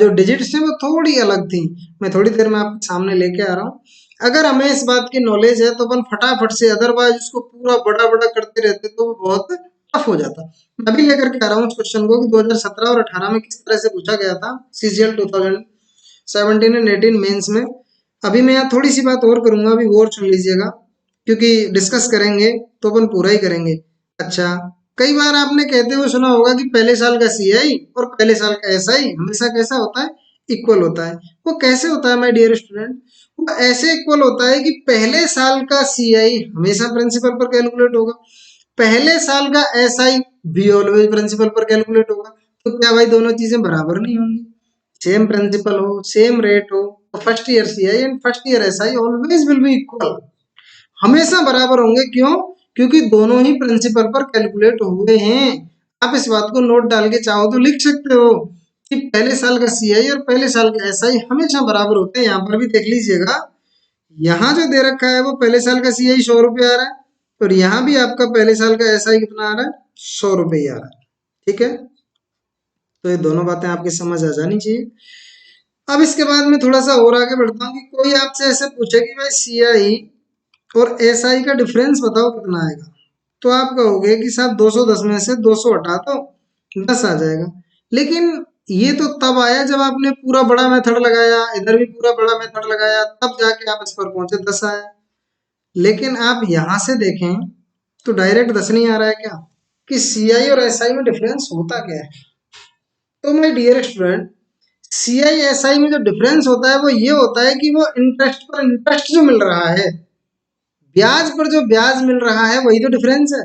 S1: जो डिजिट्स हैं वो थोड़ी अलग थी। मैं थोड़ी देर में आपके सामने लेके आ रहा हूँ। अगर हमें इस बात की नॉलेज है तो अपन फटाफट से, अदरवाइज उसको पूरा बड़ा बड़ा करते रहते तो वो बहुत टफ हो जाता। मैं अभी लेकर के आ रहा हूँ उस क्वेश्चन को कि 2017 और 18 में किस तरह से पूछा गया था CGL 2017 एंड 18 मेंस में। अभी मैं यहाँ थोड़ी सी बात और करूंगा, अभी और सुन लीजिएगा क्योंकि डिस्कस करेंगे तो अपन पूरा ही करेंगे। अच्छा, कई बार आपने कहते हुए सुना होगा कि पहले साल का CI और पहले साल का SI हमेशा कैसा होता है, इक्वल होता है। वो कैसे होता है माय डियर स्टूडेंट, वो ऐसे इक्वल होता है कि पहले साल का CI हमेशा प्रिंसिपल पर कैलकुलेट होगा, पहले साल का SI भी ऑलवेज प्रिंसिपल पर कैलकुलेट होगा। तो क्या भाई दोनों चीजें बराबर नहीं होंगी, सेम प्रिंसिपल हो सेम रेट हो, तो first year CI and first year SI always will be equal, हमेशा बराबर होंगे। क्यों? क्योंकि दोनों ही प्रिंसिपल पर कैलकुलेट हुए हैं। आप इस बात को नोट डाल के चाहो तो लिख सकते हो कि पहले साल का सीआई और पहले साल का एसआई हमेशा बराबर होते हैं। यहाँ पर भी देख लीजिएगा, यहाँ जो दे रखा है वो पहले साल का सीआई 100 रुपये आ रहा है, और यहाँ भी आपका पहले साल का एसआई कितना आ रहा है, 100 रुपये ही आ रहा है। ठीक है, तो ये दोनों बातें आपकी समझ आ जानी चाहिए। अब इसके बाद में थोड़ा सा और आगे बढ़ता हूँ कि कोई आपसे ऐसे पूछे कि भाई सीआई और एसआई का डिफरेंस बताओ कितना आएगा, तो आप कहोगे कि साहब 210 में से 200 हटा दो 10 आ जाएगा। लेकिन ये तो तब आया जब आपने पूरा बड़ा मेथड लगाया, इधर भी पूरा बड़ा मेथड लगाया, तब जाके आप इस पर पहुंचे 10 आया। लेकिन आप यहां से देखें तो डायरेक्ट 10 नहीं आ रहा है क्या, कि सीआई और एसआई में डिफरेंस होता क्या है। तो my dear student, CI SI में जो डिफरेंस होता है वो ये होता है कि वो इंटरेस्ट पर इंटरेस्ट जो मिल रहा है, ब्याज पर जो ब्याज मिल रहा है वही तो डिफरेंस है।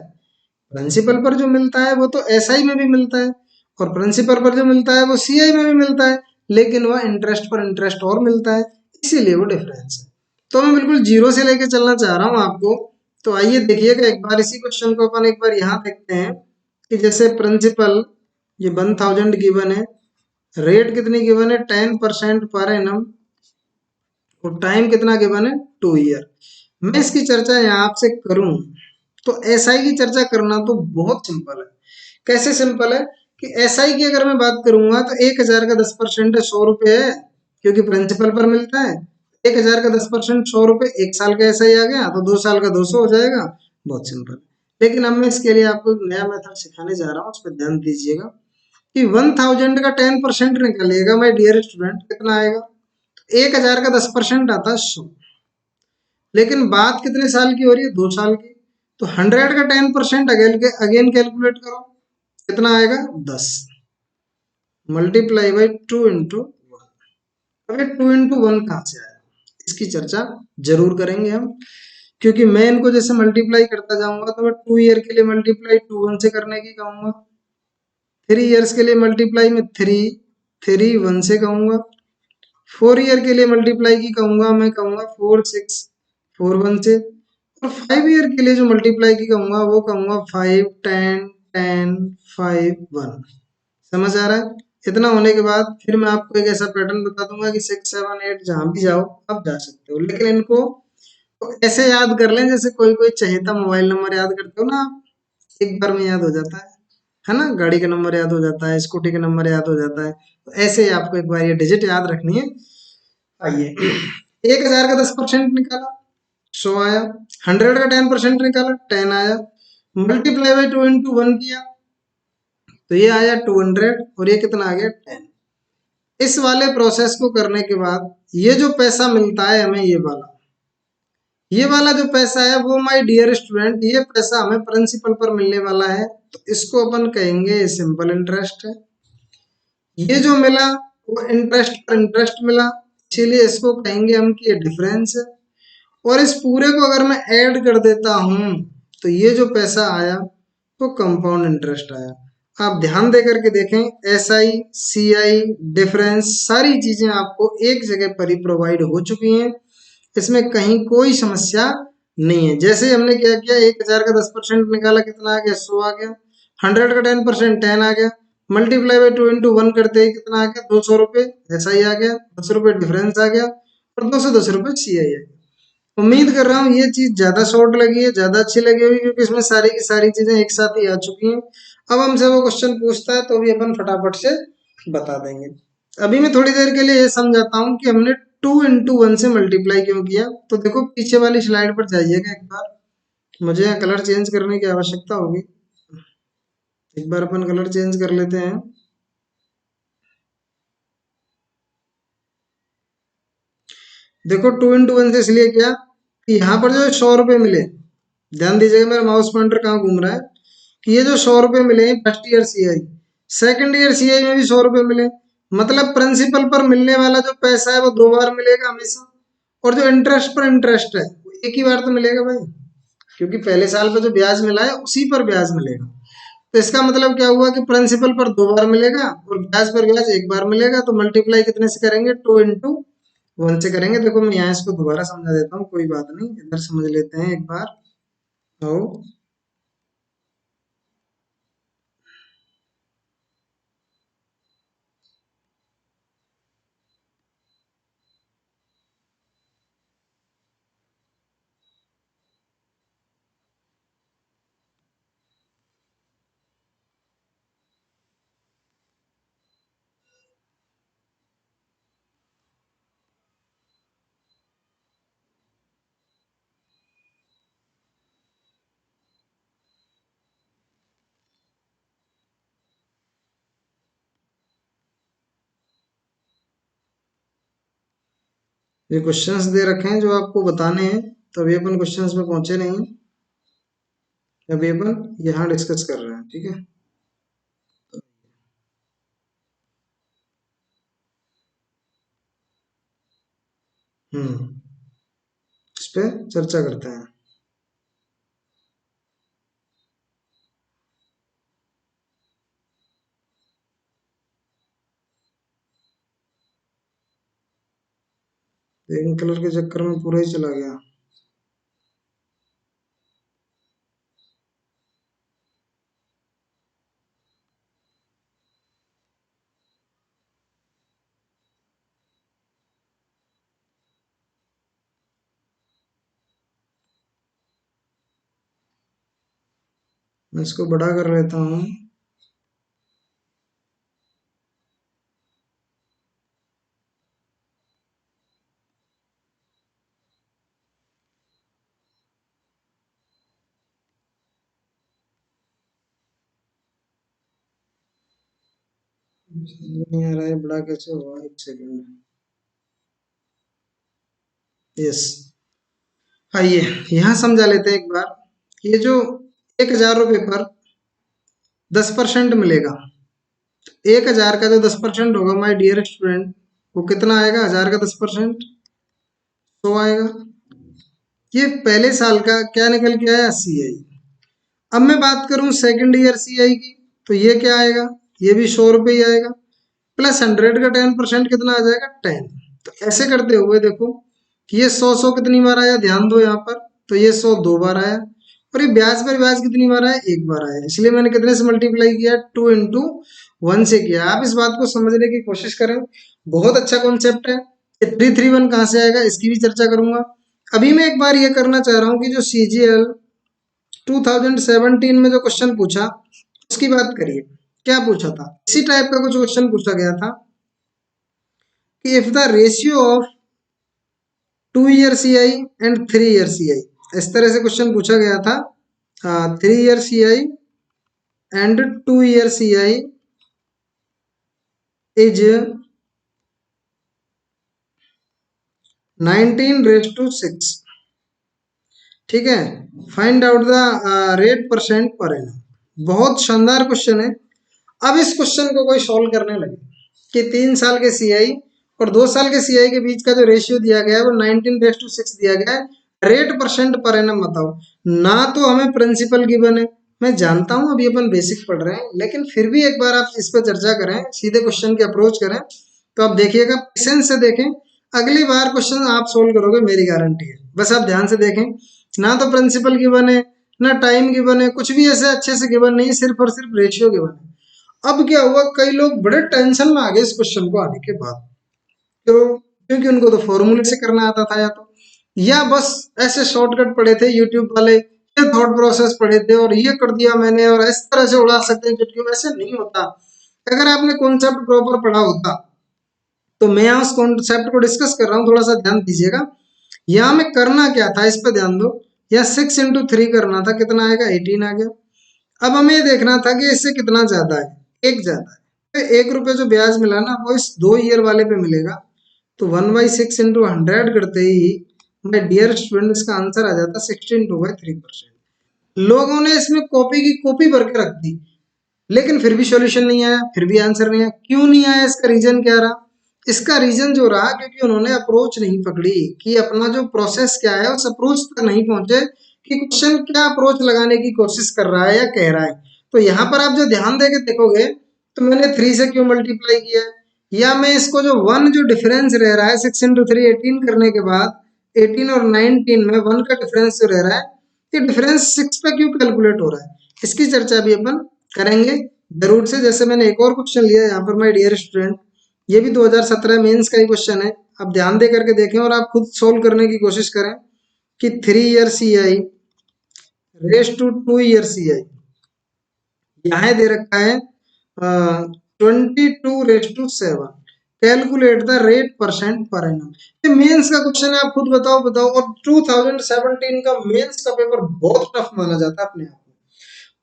S1: प्रिंसिपल पर जो मिलता है वो तो एसआई में भी मिलता है, और प्रिंसिपल पर जो मिलता है वो सीआई में भी मिलता है, लेकिन वह इंटरेस्ट पर इंटरेस्ट और मिलता है, इसीलिए वो डिफरेंस है। तो मैं बिल्कुल जीरो से लेके चलना चाह रहा हूँ आपको। तो आइए देखिएगा एक बार इसी क्वेश्चन को अपन एक बार यहाँ देखते हैं कि जैसे प्रिंसिपल ये 1000 गिवन है, रेट कितनी गिवन है 10% पर एनम, और टाइम कितना गिवन है 2 ईयर। मैं इसकी चर्चा यहाँ आपसे करूं तो एसआई की चर्चा करना तो बहुत सिंपल है। कैसे सिंपल है कि एसआई की अगर मैं बात करूंगा तो 1000 का 10% है 100 रुपये है, क्योंकि प्रिंसिपल पर मिलता है। 1000 का 10% 100 रुपये, एक साल का एसआई आ गया तो 2 साल का 200 हो जाएगा। बहुत सिंपल। लेकिन अब मैं इसके लिए आपको एक नया मेथड सिखाने जा रहा हूँ, उस पर ध्यान दीजिएगा कि 1000 का 10% निकालिएगा माय डियर स्टूडेंट, कितना आएगा। 1000 का 10% आता है 100, लेकिन बात कितने साल की हो रही है, 2 साल की। तो 100 का 10% अगेन कैलकुलेट करो, कितना आएगा 10, मल्टीप्लाई बाई 2 इंटू 1। अब ये 2 इंटू 1 कहाँ से आया, इसकी चर्चा जरूर करेंगे हम, क्योंकि मैं इनको जैसे मल्टीप्लाई करता जाऊंगा तो मैं 2 ईयर के लिए मल्टीप्लाई 2 1 से करने की कहूंगा, 3 ईयर्स के लिए मल्टीप्लाई में 3 1 से कहूंगा, 4 ईयर के लिए मल्टीप्लाई की कहूंगा मैं कहूंगा 4 6 4 1 से, और 5 ईयर के लिए जो मल्टीप्लाई की कहूंगा वो कहूंगा 5 10 10 5 1। समझ आ रहा है। इतना होने के बाद फिर मैं आपको एक ऐसा पैटर्न बता दूंगा कि 6 7 8 जहां भी जाओ आप जा सकते हो, लेकिन इनको तो ऐसे याद कर लें जैसे कोई कोई चहेता मोबाइल नंबर याद करते हो ना आप, एक बार में याद हो जाता है ना, गाड़ी का नंबर याद हो जाता है, स्कूटी का नंबर याद हो जाता है, तो ऐसे ही आपको एक बार ये डिजिट याद रखनी है। आइए 1000 का 10% निकाला 100 आया, 100 का 10% निकाला 10 आया, मल्टीप्लाई बाई 2 इंटू 1 किया तो ये आया 200, और ये कितना आ गया 10। इस वाले प्रोसेस को करने के बाद ये जो पैसा मिलता है हमें, ये वाला जो पैसा है वो माय डियर स्टूडेंट, ये पैसा हमें प्रिंसिपल पर मिलने वाला है, तो इसको अपन कहेंगे सिंपल इंटरेस्ट है। ये जो मिला वो इंटरेस्ट पर इंटरेस्ट मिला, इसीलिए इसको कहेंगे हम कि ये डिफरेंस है। और इस पूरे को अगर मैं ऐड कर देता हूं तो ये जो पैसा आया वो कंपाउंड इंटरेस्ट आया। आप ध्यान दे करके देखें, S I C I difference सारी चीजें आपको एक जगह पर ही प्रोवाइड हो चुकी हैं, इसमें कहीं कोई समस्या नहीं है। जैसे हमने क्या किया, 1000 का 10% निकाला, कितना आ गया 100 आ गया, 100 का 10% 10 आ गया, मल्टीप्लाई बाई 2 इंटू 1 करते ही कितना आ गया 200 रुपये, ऐसा ही आ गया 10 रुपये डिफरेंस आ गया, और 210 रुपये सी आई आ गया। उम्मीद कर रहा हूँ ये चीज ज्यादा शॉर्ट लगी है, ज्यादा अच्छी लगी होगी, क्योंकि इसमें सारी की सारी चीजें एक साथ ही आ चुकी हैं। अब हमसे वो क्वेश्चन पूछता है तो भी अपन फटाफट से बता देंगे। अभी मैं थोड़ी देर के लिए ये समझाता हूँ कि हमने 2 इंटू 1 से मल्टीप्लाई क्यों किया। तो देखो पीछे वाली स्लाइड पर जाइएगा एक बार, मुझे यहाँ कलर चेंज करने की आवश्यकता होगी, एक बार अपन कलर चेंज कर लेते हैं। देखो 2 इंटू 1 से इसलिए किया कि यहाँ पर जो 100 रुपये मिले, ध्यान दीजिएगा मेरा माउस पॉइंटर कहाँ घूम रहा है, कि ये जो 100 रुपये मिले first year CI, second year CI में भी 100 रुपये मिले, मतलब प्रिंसिपल पर मिलने वाला जो पैसा है वो 2 बार मिलेगा हमेशा, और जो इंटरेस्ट पर इंटरेस्ट है वो एक ही बार तो मिलेगा भाई, क्योंकि पहले साल पे जो ब्याज मिला है उसी पर ब्याज मिलेगा। तो इसका मतलब क्या हुआ कि प्रिंसिपल पर 2 बार मिलेगा और ब्याज पर ब्याज एक बार मिलेगा, तो मल्टीप्लाई कितने से करेंगे 2 इंटू 1 से करेंगे। देखो मैं यहाँ इसको दोबारा समझा देता हूँ, कोई बात नहीं, इधर समझ लेते हैं एक बार। तो ये क्वेश्चंस दे रखे हैं जो आपको बताने हैं, तो अभी अपन क्वेश्चंस में पहुंचे नहीं, अभी अपन यहाँ डिस्कस कर रहे हैं, ठीक है। इस पे चर्चा करते हैं। पिंक कलर के चक्कर में पूरा ही चला गया। मैं इसको बड़ा कर लेता हूँ। नहीं आ रहा है, बड़ा कैसे हुआ, एक सेकंड। यस, आइए यहाँ समझा लेते हैं एक बार। ये जो 1,000 रुपये पर 10% मिलेगा, 1,000 का जो 10% होगा माय डियर स्टूडेंट, वो कितना आएगा? 1,000 का 10%, 100 आएगा। ये पहले साल का क्या निकल के आया? CI। अब मैं बात करूं सेकंड ईयर CI की, तो ये क्या आएगा? ये भी 100 रुपये ही आएगा, प्लस 100 का 10% कितना आ जाएगा? 10। तो ऐसे करते हुए देखो कि ये 100 कितनी बार आया, ध्यान दो यहाँ पर। तो ये 100 2 बार आया, और ये ब्याज पर ब्याज कितनी बार आया? 1 बार आया। इसलिए मैंने कितने से मल्टीप्लाई किया? 2 × 1 से किया। आप इस बात को समझने की कोशिश करें, बहुत अच्छा कॉन्सेप्ट है। 331 कहाँ से आएगा, इसकी भी चर्चा करूंगा। अभी मैं एक बार ये करना चाह रहा हूँ कि जो CGL 2017 में जो क्वेश्चन पूछा, उसकी बात करिए। क्या पूछा था? इसी टाइप का कुछ क्वेश्चन पूछा गया था कि if the ratio of 2 year CI and 3 year CI, इस तरह से क्वेश्चन पूछा गया था। 3 year CI and 2 year CI is 19:6, ठीक है। Find out the rate percent per annum. बहुत शानदार क्वेश्चन है। अब इस क्वेश्चन को कोई सॉल्व करने लगे कि 3 साल के CI और 2 साल के CI के बीच का जो रेशियो दिया गया है वो 19:6 दिया गया है, रेट परसेंट पर एनम बताओ। ना तो हमें प्रिंसिपल गिवन है, मैं जानता हूं अभी अपन बेसिक पढ़ रहे हैं, लेकिन फिर भी एक बार आप इस पर चर्चा करें, सीधे क्वेश्चन की अप्रोच करें, तो आप देखिएगा, पेशेंस से देखें। अगली बार क्वेश्चन आप सोल्व करोगे, मेरी गारंटी है। बस आप ध्यान से देखें, ना तो प्रिंसिपल गिवन है, ना टाइम गिवन है, कुछ भी ऐसे अच्छे से गिवन नहीं, सिर्फ और सिर्फ रेशियो गिवन है। अब क्या हुआ, कई लोग बड़े टेंशन में आ गए इस क्वेश्चन को आने के बाद। तो क्योंकि उनको तो फॉर्मूले से करना आता था, या बस ऐसे शॉर्टकट पढ़े थे यूट्यूब वाले, ये थॉट प्रोसेस पढ़े थे और ये कर दिया मैंने, और इस तरह से उड़ा सकते हैं चुटकी। वैसे नहीं होता। अगर आपने कॉन्सेप्ट प्रॉपर पढ़ा होता, तो मैं यहाँ उस कॉन्सेप्ट को डिस्कस कर रहा हूँ, थोड़ा सा ध्यान दीजिएगा। यहाँ में करना क्या था, इस पर ध्यान दो। या 6 × 3 करना था, कितना आएगा? 18 आ गया। अब हमें ये देखना था कि इससे कितना ज्यादा है, एक ज्यादा है। तो 1 रुपये जो ब्याज मिला ना, वो इस 2 ईयर वाले पे मिलेगा। तो 1/6 × 100 करते ही माय डियर स्टूडेंट, इसका आंसर आ जाता 62/3%। लोगों ने इसमें कॉपी की कॉपी भर के रख दी, लेकिन फिर भी सॉल्यूशन नहीं आया, फिर भी आंसर नहीं आया। क्यों नहीं आया? इसका रीजन क्या रहा? इसका रीजन जो रहा, क्योंकि उन्होंने अप्रोच नहीं पकड़ी कि अपना जो प्रोसेस क्या है उस अप्रोच तक नहीं पहुंचे, कि क्वेश्चन क्या अप्रोच लगाने की कोशिश कर रहा है या कह रहा है। तो यहाँ पर आप जो ध्यान देके देखोगे, तो मैंने 3 से क्यों मल्टीप्लाई किया है, या मैं इसको जो 1 जो डिफरेंस रह रहा है 6 × 3 18 करने के बाद 18 और 19 में 1 का डिफरेंस जो रह रहा है, ये डिफरेंस 6 पे क्यों कैलकुलेट हो रहा है, इसकी चर्चा भी अपन करेंगे जरूर से। जैसे मैंने एक और क्वेश्चन लिया यहाँ पर, माय डियर स्टूडेंट, ये भी 2017 मेंस का ही क्वेश्चन है। आप ध्यान दे करके देखें और आप खुद सोल्व करने की कोशिश करें कि 3 year CI race to 2 year CI, यहाँ दे रखा है 22:7, calculate the rate percent per annum. ये मेंस का क्वेश्चन है, आप खुद बताओ बताओ। और 2017 का मेंस का पेपर बहुत टफ माना जाता है अपने आप में।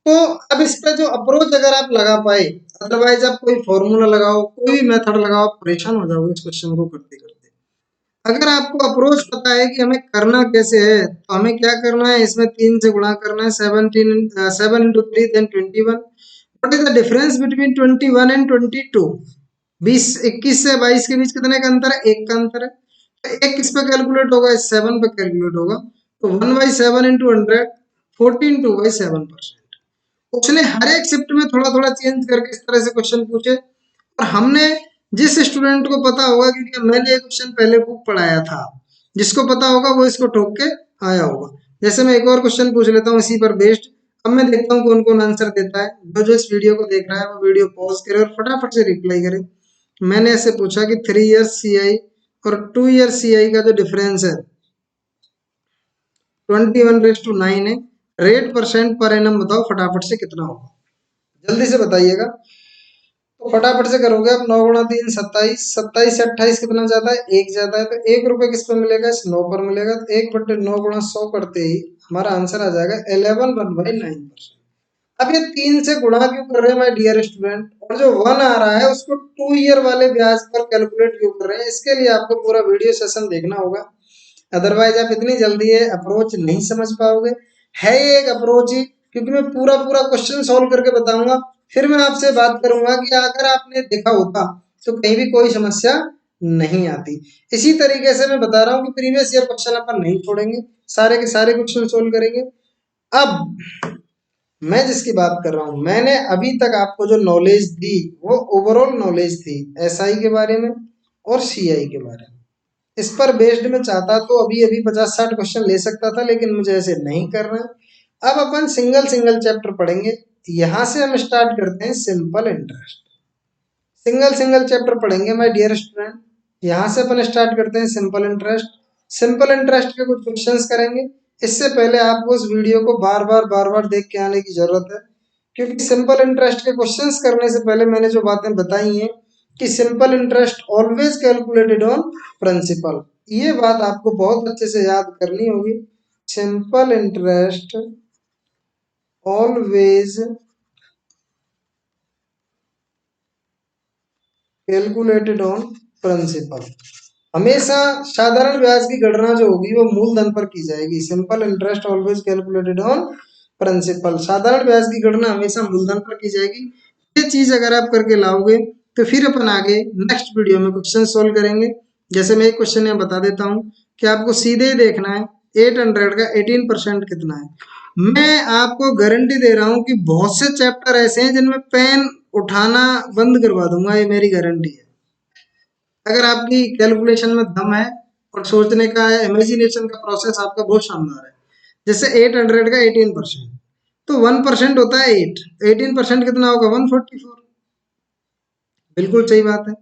S1: तो अब इस पे जो अप्रोच अगर आप लगा पाए, अदरवाइज आप कोई फॉर्मूला लगाओ, कोई भी मेथड लगाओ, आप परेशान हो जाओगे इस क्वेश्चन को करते करते। अगर आपको अप्रोच पता है कि हमें करना कैसे है, तो हमें क्या करना है, इसमें 3 से गुणा करना है, 7 into 3 then 21। What is the difference between 21 and 22? 21 से 22 के बीच कितने का अंतर है? 1 का अंतर है। तो 1 किस पे कैलकुलेट होगा? इस 7 पे कैलकुलेट होगा। तो 1/7 इंटू 100, 14/2%। उसने हर एक शिफ्ट में थोड़ा थोड़ा चेंज करके इस तरह से क्वेश्चन पूछे, और हमने जिस स्टूडेंट को पता होगा, क्योंकि मैंने ये क्वेश्चन पहले खूब पढ़ाया था, जिसको पता होगा वो इसको ठोक के आया होगा। जैसे मैं एक और क्वेश्चन पूछ लेता हूँ इसी पर बेस्ड। अब मैं देखता हूँ कौन कौन आंसर देता है। जो जो इस वीडियो को देख रहा है वो वीडियो पॉज करे और फटाफट से रिप्लाई करे। मैंने ऐसे पूछा कि 3 ईयर सीआई और 2 ईयर सीआई का जो डिफरेंस है 21/9 है। रेट परसेंट पर एनम बताओ फटाफट से कितना होगा, जल्दी से बताइएगा। तो फटाफट से करोगे आप। 9 गुणा 3 27, 27 से 28 कितना ज्यादा है? 1 ज्यादा है। तो 1 रुपए किस पर मिलेगा? इस 9 पर मिलेगा। तो 1/9 गुणा 100 करते ही हमारा आंसर आ जाएगा 11/9%। अब ये 3 से गुणा क्यों कर रहे हैं माय डियर स्टूडेंट, और जो 1 आ रहा है उसको 2 ईयर वाले ब्याज पर कैलकुलेट क्यों कर रहे हैं? इसके लिए आपको पूरा वीडियो सेशन देखना होगा, अदरवाइज आप इतनी जल्दी ये अप्रोच नहीं समझ पाओगे। है ये एक अप्रोच ही, क्योंकि मैं पूरा पूरा क्वेश्चन सॉल्व करके बताऊंगा, फिर मैं आपसे बात करूंगा कि अगर आपने देखा होता तो कहीं भी कोई समस्या नहीं आती। इसी तरीके से मैं बता रहा हूँ कि प्रीवियस ईयर क्वेश्चन अपन नहीं छोड़ेंगे, सारे के सारे क्वेश्चन सोल्व करेंगे। अब मैं जिसकी बात कर रहा हूँ, मैंने अभी तक आपको जो नॉलेज दी वो ओवरऑल नॉलेज थी एसआई के बारे में और सीआई के बारे में। इस पर बेस्ड में चाहता तो अभी अभी 50-60 क्वेश्चन ले सकता था, लेकिन मुझे ऐसे नहीं करना है। अब अपन सिंगल सिंगल चैप्टर पढ़ेंगे। यहां से हम स्टार्ट करते हैं simple interest. Single single chapter पढ़ेंगे माय डियर स्टूडेंट। यहाँ से अपन स्टार्ट करते हैं सिंपल इंटरेस्ट। सिंपल इंटरेस्ट के कुछ क्वेश्चंस करेंगे। इससे पहले आपको उस वीडियो को बार बार देख के आने की जरूरत है, क्योंकि सिंपल इंटरेस्ट के क्वेश्चंस करने से पहले मैंने जो बातें बताई हैं कि simple interest always calculated on principal, ये बात आपको बहुत अच्छे से याद करनी होगी। Simple interest always calculated on principal. हमेशा साधारण ब्याज की गणना जो होगी वो मूलधन पर की जाएगी। Simple interest always calculated on principal, साधारण ब्याज की गणना हमेशा मूलधन पर की जाएगी। ये चीज अगर आप करके लाओगे तो फिर अपन आगे नेक्स्ट वीडियो में क्वेश्चन सोल्व करेंगे। जैसे मैं एक क्वेश्चन यहाँ बता देता हूँ कि आपको सीधे ही देखना है 800 का 18% कितना है। मैं आपको गारंटी दे रहा हूँ कि बहुत से चैप्टर ऐसे हैं जिनमें पेन उठाना बंद करवा दूंगा, ये मेरी गारंटी है। अगर आपकी कैलकुलेशन में दम है और सोचने का है, इमेजिनेशन का प्रोसेस आपका बहुत शानदार है। जैसे 800 का 18%, तो 1% होता है 8, 18% कितना होगा? 144। बिल्कुल सही बात है।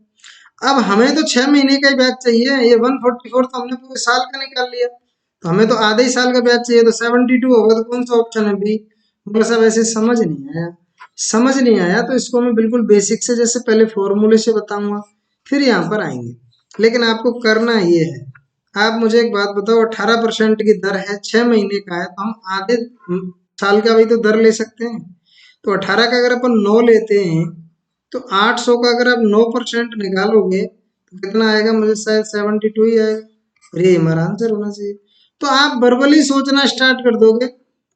S1: अब हमें तो 6 महीने का ही बैच चाहिए, ये 144 तो हमने पूरे साल का निकाल लिया, तो हमें तो आधे ही साल का बैच चाहिए, तो 72 होगा। तो कौन सा ऑप्शन है? बी। मतलब सब ऐसे समझ नहीं आया, समझ नहीं आया तो इसको मैं बिल्कुल बेसिक से, जैसे पहले फॉर्मूले से बताऊंगा, फिर यहाँ पर आएंगे। लेकिन आपको करना ये है, आप मुझे एक बात बताओ, 18% की दर है, 6 महीने का है, तो हम आधे साल का भी तो दर ले सकते हैं। तो 18 का अगर अपन 9 लेते हैं, तो 800 का अगर आप 9% निकालोगे तो कितना आएगा? मुझे शायद 72 ही आएगा, और ये हमारा आंसर होना चाहिए। तो आप वर्बली सोचना स्टार्ट कर दोगे।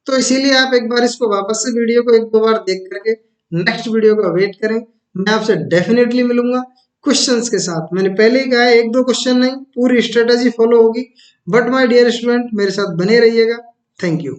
S1: तो इसीलिए आप एक बार इसको वापस से वीडियो को 1-2 बार देख करके नेक्स्ट वीडियो का वेट करें। मैं आपसे डेफिनेटली मिलूंगा क्वेश्चंस के साथ। मैंने पहले ही कहा है 1-2 क्वेश्चन नहीं, पूरी स्ट्रेटेजी फॉलो होगी। बट माय डियर स्टूडेंट, मेरे साथ बने रहिएगा। Thank you.